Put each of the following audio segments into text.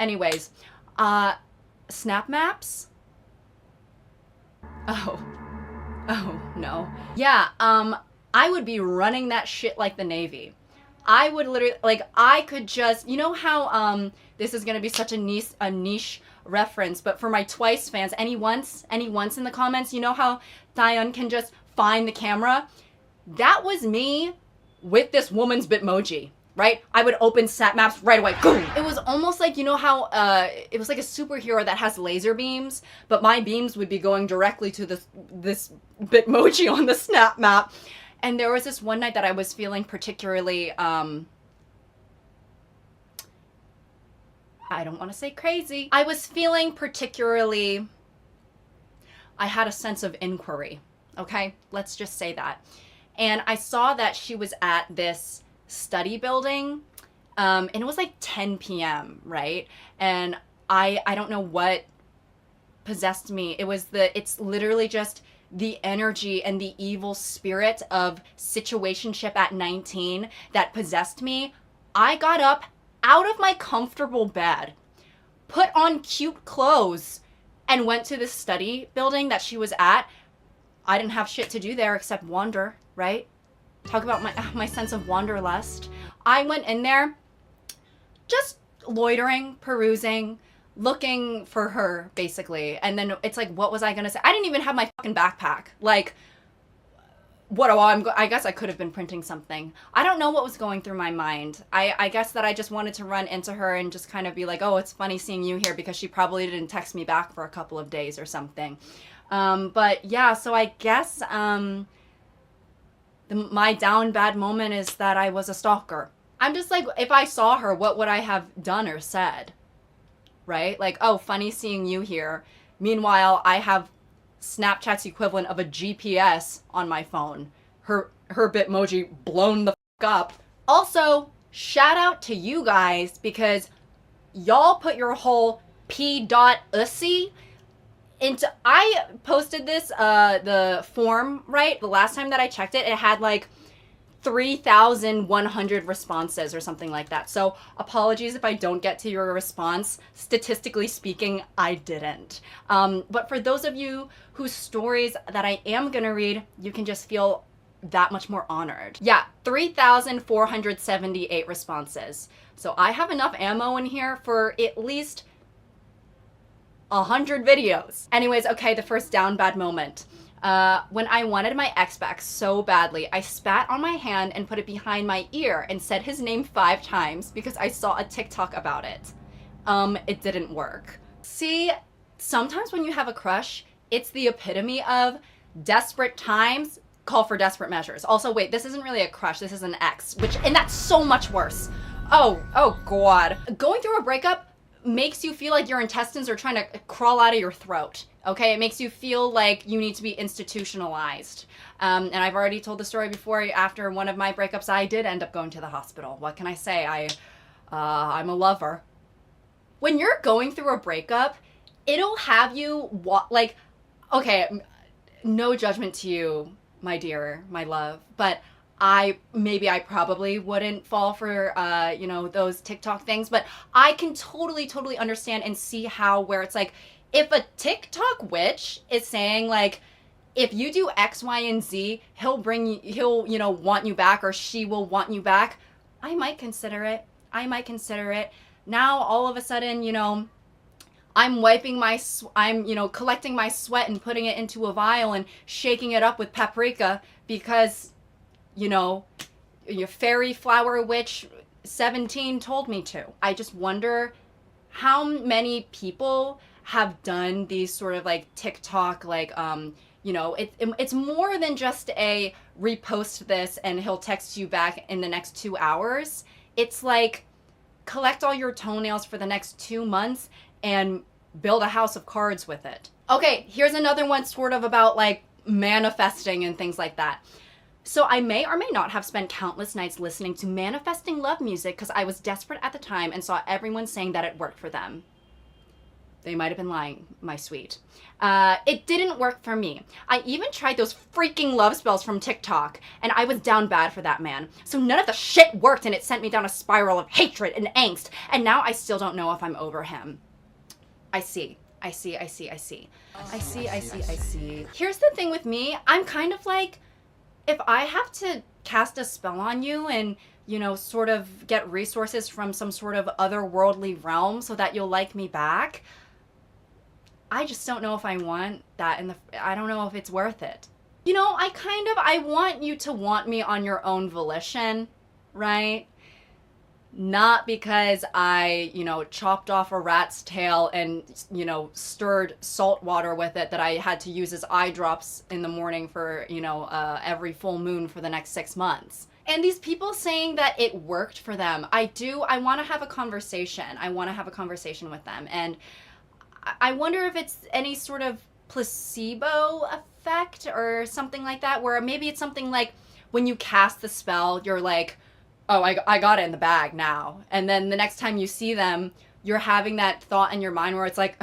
Anyways, snap maps? Oh. Oh, no. Yeah, I would be running that shit like the Navy. I would literally, like, I could just, you know how, this is gonna be such a niche reference, but for my Twice fans, any once in the comments, you know how Taeyeon can just find the camera? That was me with this woman's Bitmoji, right? I would open sat maps right away. Boom! It was almost like, you know how it was like a superhero that has laser beams, but my beams would be going directly to this Bitmoji on the snap map. And there was this one night that I was feeling particularly I don't want to say crazy. I was feeling particularly, I had a sense of inquiry. Okay, let's just say that. And I saw that she was at this study building, and it was like 10 p.m., right? And I don't know what possessed me. It's literally just the energy and the evil spirit of situationship at 19 that possessed me. I got up out of my comfortable bed, put on cute clothes, and went to this study building that she was at. I didn't have shit to do there except wander, right? Talk about my sense of wanderlust. I went in there just loitering, perusing, looking for her, basically. And then it's like, what was I gonna say? I didn't even have my fucking backpack. Like, I guess I could have been printing something. I don't know what was going through my mind. I guess that I just wanted to run into her and just kind of be like, oh, it's funny seeing you here, because she probably didn't text me back for a couple of days or something. But yeah, so I guess my down bad moment is that I was a stalker. I'm just like, if I saw her, what would I have done or said? Right? Like, oh, funny seeing you here. Meanwhile, I have Snapchat's equivalent of a GPS on my phone. Her Bitmoji blown the fuck up. Also, shout out to you guys, because y'all put your whole p.ussy into, I posted this, the form, right? The last time that I checked it, it had like 3,100 responses or something like that. So apologies if I don't get to your response. Statistically speaking, I didn't. But for those of you whose stories that I am gonna read, you can just feel that much more honored. Yeah, 3,478 responses. So I have enough ammo in here for at least 100 videos. Anyways, okay, the first down bad moment. When I wanted my ex back so badly, I spat on my hand and put it behind my ear and said his name 5 times because I saw a TikTok about it. It didn't work. See, sometimes when you have a crush, it's the epitome of desperate times call for desperate measures. Also, wait, this isn't really a crush, this is an ex, and that's so much worse. Oh God. Going through a breakup makes you feel like your intestines are trying to crawl out of your throat. Okay, it makes you feel like you need to be institutionalized. And I've already told the story before. After one of my breakups, I did end up going to the hospital. What can I say? I'm a lover. When you're going through a breakup, it'll have you like, okay, no judgment to you, my dear, my love, but I probably wouldn't fall for, those TikTok things, but I can totally understand and see how, where it's like, if a TikTok witch is saying like, if you do X, Y, and Z, he'll want you back, or she will want you back, I might consider it. Now, all of a sudden, I'm collecting my sweat and putting it into a vial and shaking it up with paprika because, your fairy flower witch 17 told me to. I just wonder how many people have done these sort of like TikTok, like, it's more than just a repost this and he'll text you back in the next 2 hours. It's like, collect all your toenails for the next 2 months and build a house of cards with it. Okay, here's another one sort of about like manifesting and things like that. So I may or may not have spent countless nights listening to manifesting love music because I was desperate at the time and saw everyone saying that it worked for them. They might have been lying, my sweet. It didn't work for me. I even tried those freaking love spells from TikTok, and I was down bad for that man. So none of the shit worked, and it sent me down a spiral of hatred and angst, and now I still don't know if I'm over him. I see. Here's the thing with me. I'm kind of like, if I have to cast a spell on you and, you know, sort of get resources from some sort of otherworldly realm so that you'll like me back, I just don't know if I want that, I don't know if it's worth it. You know, I want you to want me on your own volition, right? Not because I, you know, chopped off a rat's tail and, you know, stirred salt water with it that I had to use as eye drops in the morning for, you know, every full moon for the next 6 months. And these people saying that it worked for them, I want to have a conversation. I want to have a conversation with them. And I wonder if it's any sort of placebo effect or something like that, where maybe it's something like when you cast the spell, you're like, oh, I got it in the bag now. And then the next time you see them, you're having that thought in your mind where it's like,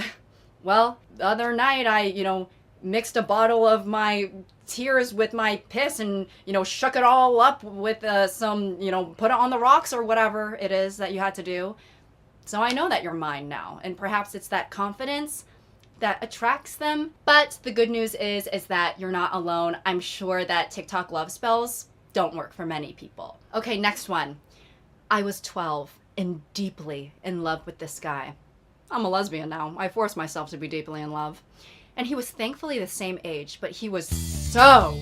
well, the other night I, you know, mixed a bottle of my tears with my piss and, you know, shook it all up with some, you know, put it on the rocks or whatever it is that you had to do. So I know that you're mine now. And perhaps it's that confidence that attracts them. But the good news is that you're not alone. I'm sure that TikTok love spells don't work for many people. Okay, next one. I was 12 and deeply in love with this guy. I'm a lesbian now. I force myself to be deeply in love. And he was thankfully the same age, but he was so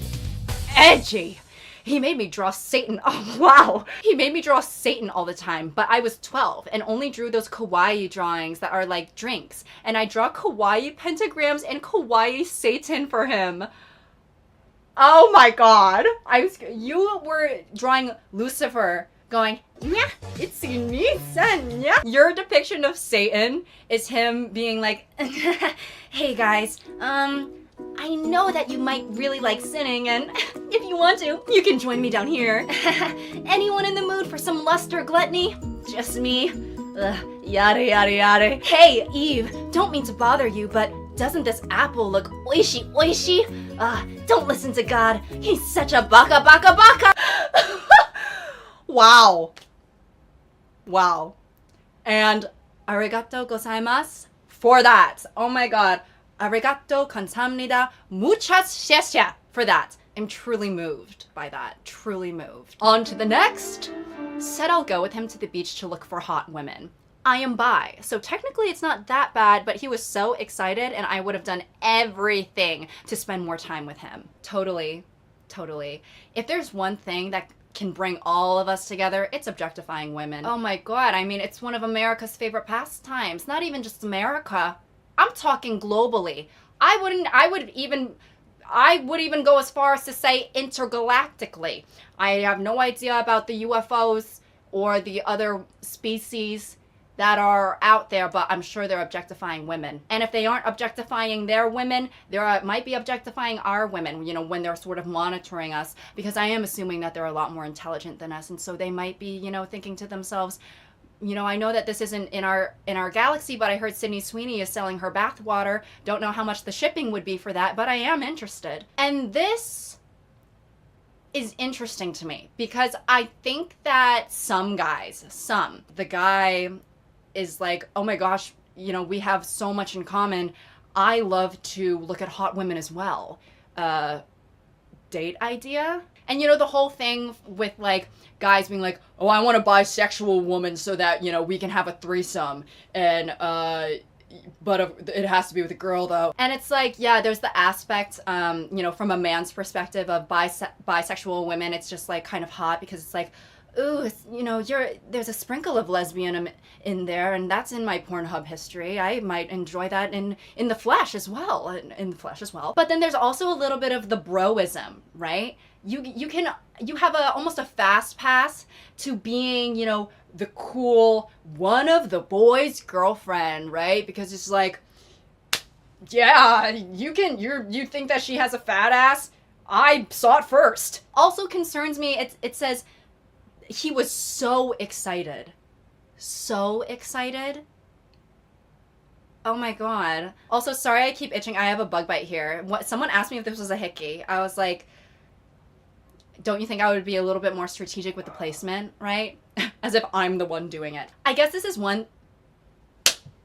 edgy. He made me draw Satan. Oh, wow. He made me draw Satan all the time, but I was 12 and only drew those kawaii drawings that are like drinks. And I draw kawaii pentagrams and kawaii Satan for him. Oh my God. You were drawing Lucifer going, yeah, it's me, son, yeah. Your depiction of Satan is him being like, hey guys, I know that you might really like sinning, and if you want to, you can join me down here. Anyone in the mood for some lust or gluttony? Just me. Yada yada yada. Hey, Eve, don't mean to bother you, but doesn't this apple look oishi oishi? Don't listen to God. He's such a baka baka baka. Wow. Wow. And arigato gozaimasu for that. Oh my God. Arigato 감사합니다. Muchas gracias for that. I'm truly moved by that. Truly moved. On to the next. Said I'll go with him to the beach to look for hot women. I am bi, so technically it's not that bad, but he was so excited and I would have done everything to spend more time with him. Totally. Totally. If there's one thing that can bring all of us together, it's objectifying women. Oh my God, I mean, it's one of America's favorite pastimes. Not even just America. I'm talking globally. I would even go as far as to say intergalactically. I have no idea about the UFOs or the other species that are out there, but I'm sure they're objectifying women. And if they aren't objectifying their women, they might be objectifying our women, you know, when they're sort of monitoring us, because I am assuming that they're a lot more intelligent than us, and so they might be, you know, thinking to themselves, you know, I know that this isn't in our galaxy, but I heard Sydney Sweeney is selling her bathwater. Don't know how much the shipping would be for that, but I am interested. And this is interesting to me because I think that the guy is like, oh my gosh, you know, we have so much in common. I love to look at hot women as well. Date idea? And you know, the whole thing with like guys being like, oh, I want a bisexual woman so that, you know, we can have a threesome. And, but it has to be with a girl though. And it's like, yeah, there's the aspect, you know, from a man's perspective of bisexual women, it's just like kind of hot because it's like, ooh, you know, there's a sprinkle of lesbian in there, and that's in my Pornhub history. I might enjoy that in the flesh as well, But then there's also a little bit of the broism, right? You have almost a fast pass to being, you know, the cool one of the boys' girlfriend, right? Because it's like, yeah, you think that she has a fat ass? I saw it first. Also concerns me, it says he was so excited. So excited. Oh my god. Also, sorry I keep itching. I have a bug bite here. Someone asked me if this was a hickey. I was like, don't you think I would be a little bit more strategic with the placement, right? As if I'm the one doing it. I guess this is one